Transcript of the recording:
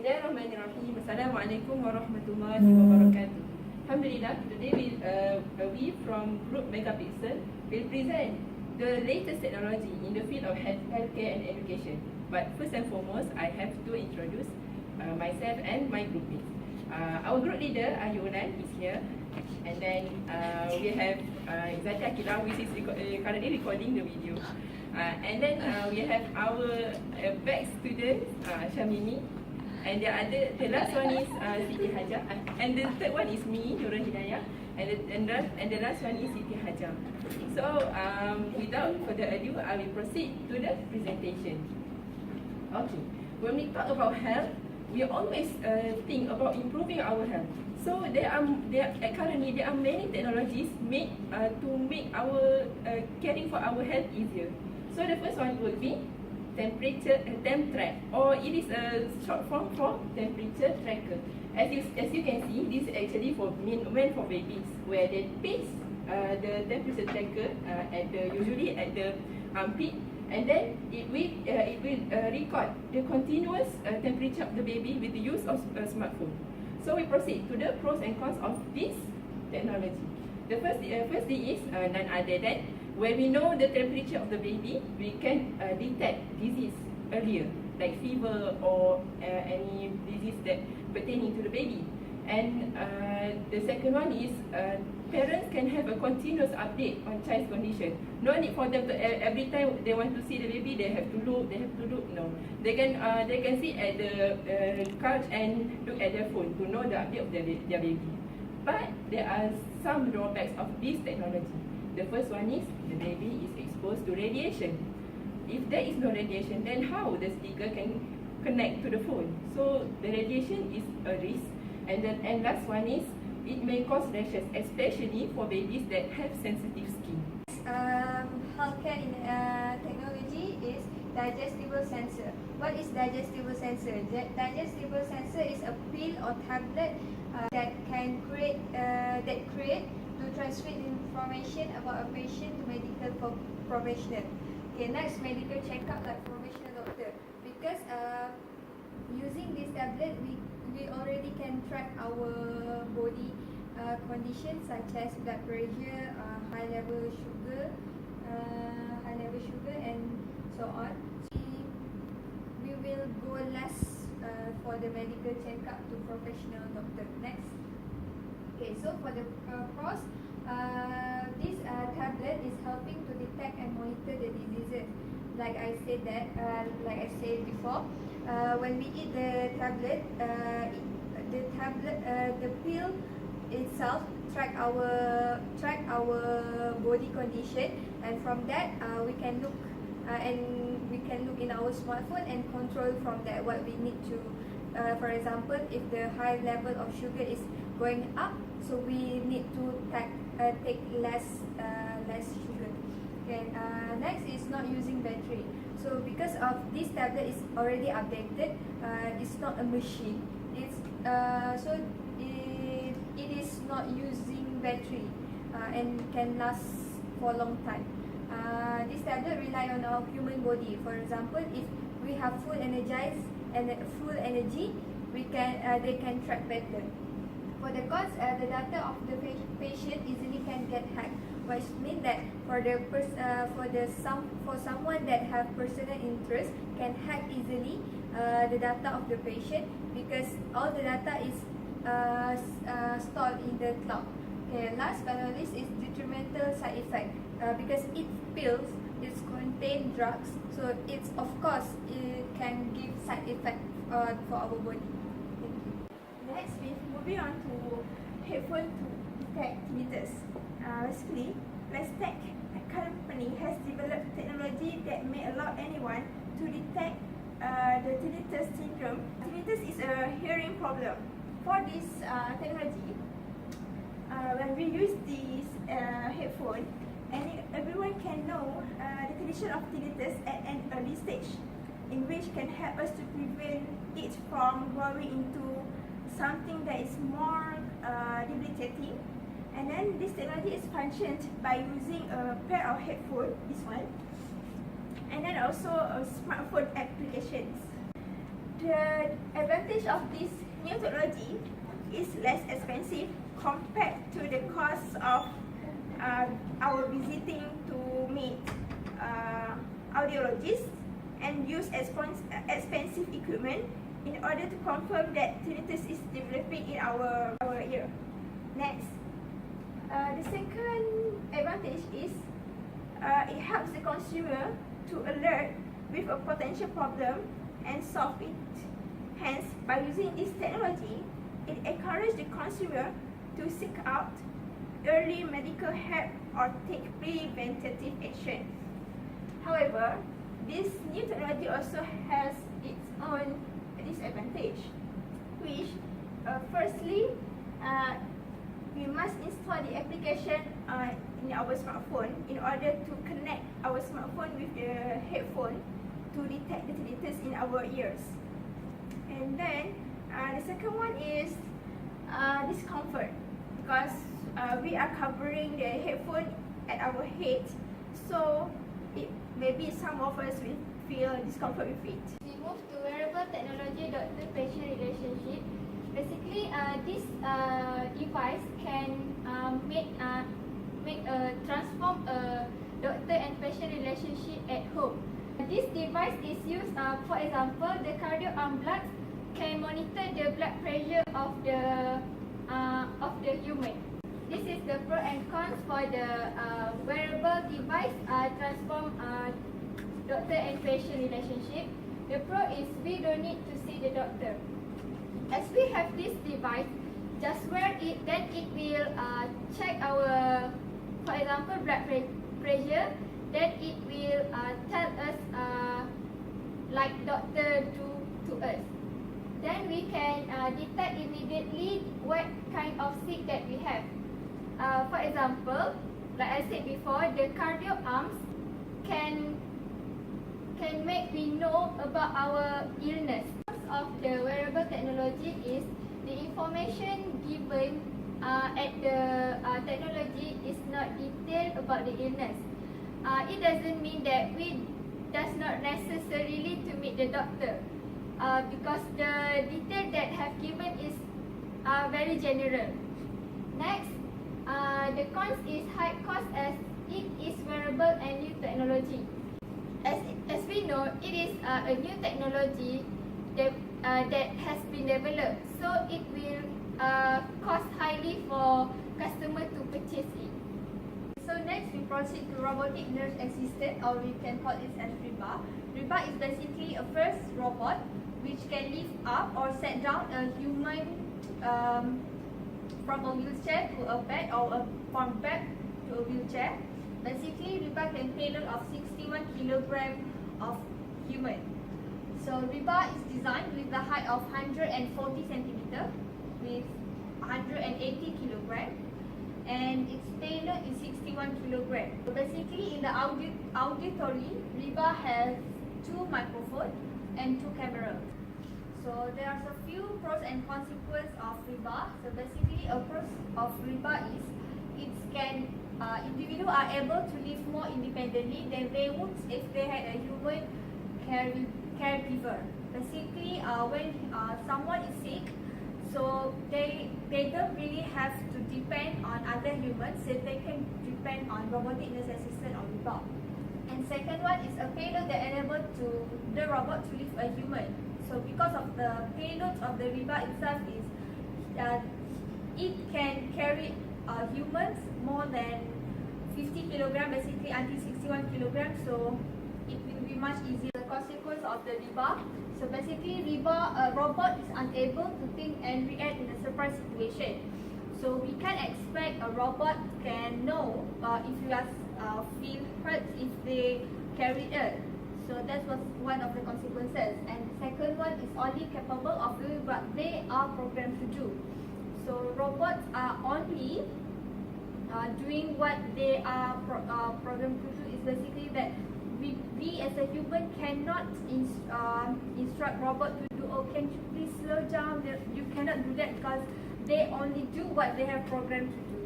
Bismillahirrahmanirrahim. Assalamualaikum warahmatullahi wabarakatuh. Alhamdulillah, today we from Group MEGAPIXEL will present the latest technology in the field of healthcare and education. But first and foremost, I have to introduce myself and my group mates. Our group leader, Ayunan, is here. And then we have Zati Akila, which is currently recording the video. And then we have our back student, Shamimi. And the last one is Siti Hajar. And the third one is me, Nurul Hidayah. And the last one is Siti Hajar. So without further ado, I will proceed to the presentation. Okay, when we talk about health, we always think about improving our health. So currently there are many technologies made to make our caring for our health easier. So the first one would be temperature temp track, or it is a short form for temperature tracker. As you can see, this is actually meant for babies, where they place the temperature tracker usually at the armpit, and then it will record the continuous temperature of the baby with the use of a smartphone. So we proceed to the pros and cons of this technology. The first thing is none other than, when we know the temperature of the baby, we can detect disease earlier, like fever or any disease that pertaining to the baby. And the second one is parents can have a continuous update on child's condition. No need for them to every time they want to see the baby, they have to look. No, they can sit at the couch and look at their phone to know the update of their baby. But there are some drawbacks of this technology. The first one is the baby is exposed to radiation. If there is no radiation, then how the speaker can connect to the phone? So the radiation is a risk. And last one is, it may cause rashes, especially for babies that have sensitive skin. Healthcare in technology is digestible sensor. What is digestible sensor? Digestible sensor is a pill or tablet that create to transmit information about a patient to medical professional. Okay, next, medical checkup like professional doctor. Because using this tablet, we already can track our body conditions such as blood pressure, high level sugar, and so on. We will go less for the medical checkup to professional doctor. Next. Okay, so for the pros, this tablet is helping to detect and monitor the diseases. Like I said before, when we eat the tablet, the pill itself track our body condition, and from that we can look in our smartphone and control from that what we need to. For example, if the high level of sugar is going up, so we need to take less sugar. Okay. Next is not using battery. So because of this tablet is already updated, it's not a machine. It is not using battery and can last for a long time. This tablet rely on our human body. For example, if we have full energy, they can track better. For the cons, the data of the patient easily can get hacked, which means that for someone that have personal interest can hack easily the data of the patient, because all the data is stored in the cloud. Okay, last but not least is detrimental side effect, because pills contain drugs, so it can give side effect for our body. Next, moving on to headphone to detect tinnitus. Basically, Lestech company has developed technology that may allow anyone to detect the tinnitus syndrome. Tinnitus is a hearing problem. For this technology, when we use this headphone, everyone can know the condition of tinnitus at an early stage, in which can help us to prevent it from growing into something that is more debilitating. And then this technology is functioned by using a pair of headphones, this one, and then also smartphone applications. The advantage of this new technology is less expensive compared to the cost of our visiting to meet audiologists and use expensive equipment in order to confirm that tinnitus is developing in our ear. Next, the second advantage is it helps the consumer to alert with a potential problem and solve it. Hence, by using this technology, it encourages the consumer to seek out early medical help or take preventative action. However, this new technology also has its own disadvantage, which firstly, we must install the application in our smartphone in order to connect our smartphone with the headphone to detect the tinnitus in our ears. And then the second one is discomfort, because we are covering the headphone at our head, so maybe some of us will feel discomfort with it. We move to wearable technology doctor-patient relationship. Basically, this device can transform a doctor and patient relationship at home. This device is used, for example, the cardio arm blood can monitor the blood pressure of the human. This is the pro and cons for the wearable device transform doctor and patient relationship. The pro is we don't need to see the doctor. As we have this device, just wear it, then it will check our, for example, blood pressure. Then it will tell us like doctor do to us. Then we can detect immediately what kind of sick that we have. For example, like I said before, the cardio arms can make we know about our illness. Of the wearable technology is the information given at the technology is not detailed about the illness. It doesn't mean that we does not necessarily to meet the doctor, because the detail that have given is very general. Next, the cons is high cost as it is wearable and new technology. As we know, it is a new technology that has been developed, so it will cost highly for customer to purchase it. So next we proceed to robotic nurse assistant, or we can call it as RIBA. RIBA is basically a first robot which can lift up or set down a human from a wheelchair to a bed, or from bed to a wheelchair. Basically, RIBA can payload of 61 kg of human. So RIBA is designed with the height of 140 cm with 180 kg, and its payload is 61 kg. So basically, in the auditory, RIBA has 2 microphones and 2 cameras. So there are a few pros and consequences of RIBA. So basically, a pros of RIBA is it can individuals are able to live more independently than they would if they had a human caregiver. Basically, when someone is sick, so they don't really have to depend on other humans, so they can depend on robotic nurse assistant or RIBA. And second one is a payload that enables the robot to lift a human. So because of the payload of the RIBA itself is it can carry humans more than 50 kg, basically until 61 kg, so it will be much easier. The consequence of the RIBA, so basically RIBA robot is unable to think and react in a surprise situation. So we can expect a robot can know if you guys feel hurt if they carry it. So that was one of the consequences. And the second one is only capable of doing what they are programmed to do. So robots are only doing what they are programmed to do. Is basically that we as a human cannot instruct robot to do, oh, can you please slow down? You cannot do that because they only do what they have programmed to do.